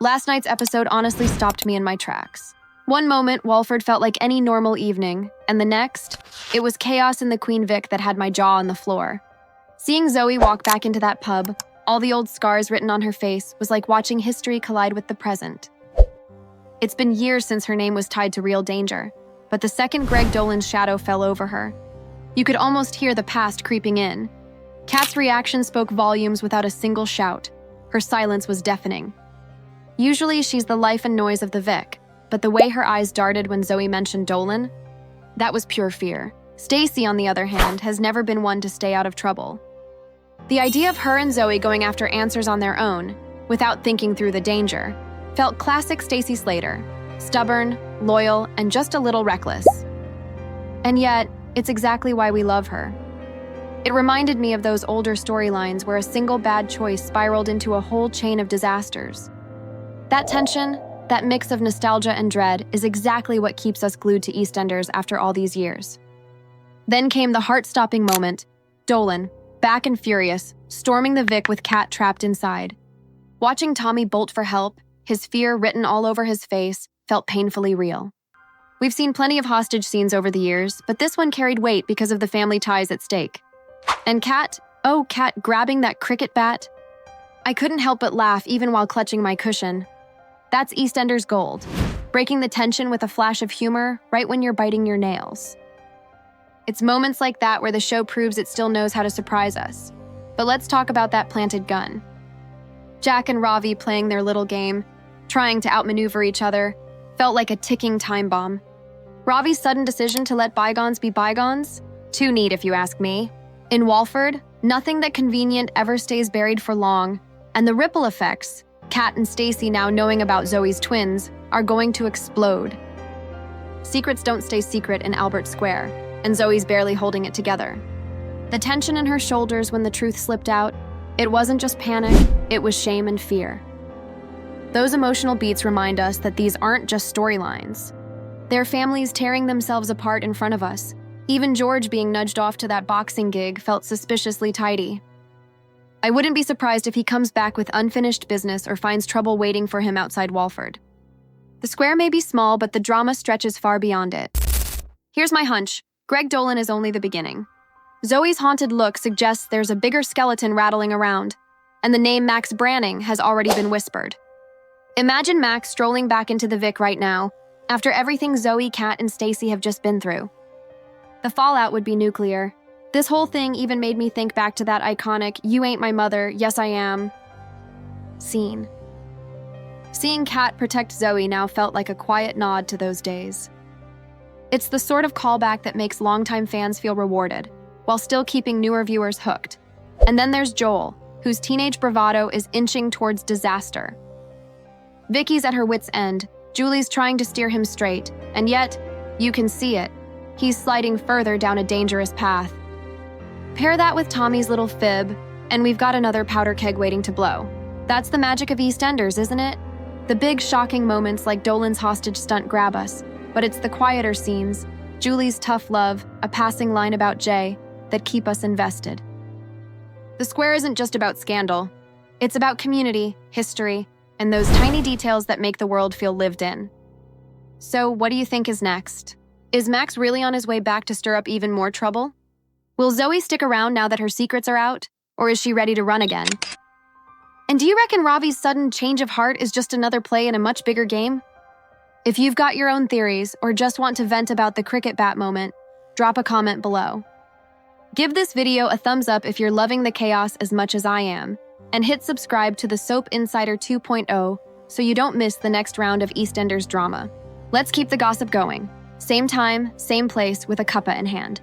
Last night's episode honestly stopped me in my tracks. One moment, Walford felt like any normal evening, and the next, it was chaos in the Queen Vic that had my jaw on the floor. Seeing Zoe walk back into that pub, all the old scars written on her face, was like watching history collide with the present. It's been years since her name was tied to real danger, but the second Greg Dolan's shadow fell over her, you could almost hear the past creeping in. Kat's reaction spoke volumes without a single shout. Her silence was deafening. Usually she's the life and noise of the Vic, but the way her eyes darted when Zoe mentioned Dolan, that was pure fear. Stacey, on the other hand, has never been one to stay out of trouble. The idea of her and Zoe going after answers on their own, without thinking through the danger, felt classic Stacey Slater, stubborn, loyal, and just a little reckless. And yet, it's exactly why we love her. It reminded me of those older storylines where a single bad choice spiraled into a whole chain of disasters. That tension, that mix of nostalgia and dread, is exactly what keeps us glued to EastEnders after all these years. Then came the heart-stopping moment, Dolan, back and furious, storming the Vic with Kat trapped inside. Watching Tommy bolt for help, his fear written all over his face, felt painfully real. We've seen plenty of hostage scenes over the years, but this one carried weight because of the family ties at stake. And Kat grabbing that cricket bat. I couldn't help but laugh even while clutching my cushion. That's EastEnders gold, breaking the tension with a flash of humor right when you're biting your nails. It's moments like that where the show proves it still knows how to surprise us. But let's talk about that planted gun. Jack and Ravi playing their little game, trying to outmaneuver each other, felt like a ticking time bomb. Ravi's sudden decision to let bygones be bygones? Too neat if you ask me. In Walford, nothing that convenient ever stays buried for long, and the ripple effects, Kat and Stacey now knowing about Zoe's twins, are going to explode. Secrets don't stay secret in Albert Square, and Zoe's barely holding it together. The tension in her shoulders when the truth slipped out, it wasn't just panic, it was shame and fear. Those emotional beats remind us that these aren't just storylines. They're families tearing themselves apart in front of us. Even George being nudged off to that boxing gig felt suspiciously tidy. I wouldn't be surprised if he comes back with unfinished business or finds trouble waiting for him outside Walford. The square may be small, but the drama stretches far beyond it. Here's my hunch. Greg Dolan is only the beginning. Zoe's haunted look suggests there's a bigger skeleton rattling around, and the name Max Branning has already been whispered. Imagine Max strolling back into the Vic right now, after everything Zoe, Kat, and Stacey have just been through. The fallout would be nuclear. This whole thing even made me think back to that iconic "You ain't my mother, yes I am" scene. Seeing Kat protect Zoe now felt like a quiet nod to those days. It's the sort of callback that makes longtime fans feel rewarded, while still keeping newer viewers hooked. And then there's Joel, whose teenage bravado is inching towards disaster. Vicki's at her wit's end, Julie's trying to steer him straight, and yet, you can see it. He's sliding further down a dangerous path. Pair that with Tommy's little fib, and we've got another powder keg waiting to blow. That's the magic of EastEnders, isn't it? The big, shocking moments like Dolan's hostage stunt grab us, but it's the quieter scenes, Julie's tough love, a passing line about Jay, that keep us invested. The square isn't just about scandal. It's about community, history, and those tiny details that make the world feel lived in. So, what do you think is next? Is Max really on his way back to stir up even more trouble? Will Zoe stick around now that her secrets are out, or is she ready to run again? And do you reckon Ravi's sudden change of heart is just another play in a much bigger game? If you've got your own theories, or just want to vent about the cricket bat moment, drop a comment below. Give this video a thumbs up if you're loving the chaos as much as I am, and hit subscribe to the Soap Insider 2.0 so you don't miss the next round of EastEnders drama. Let's keep the gossip going. Same time, same place with a cuppa in hand.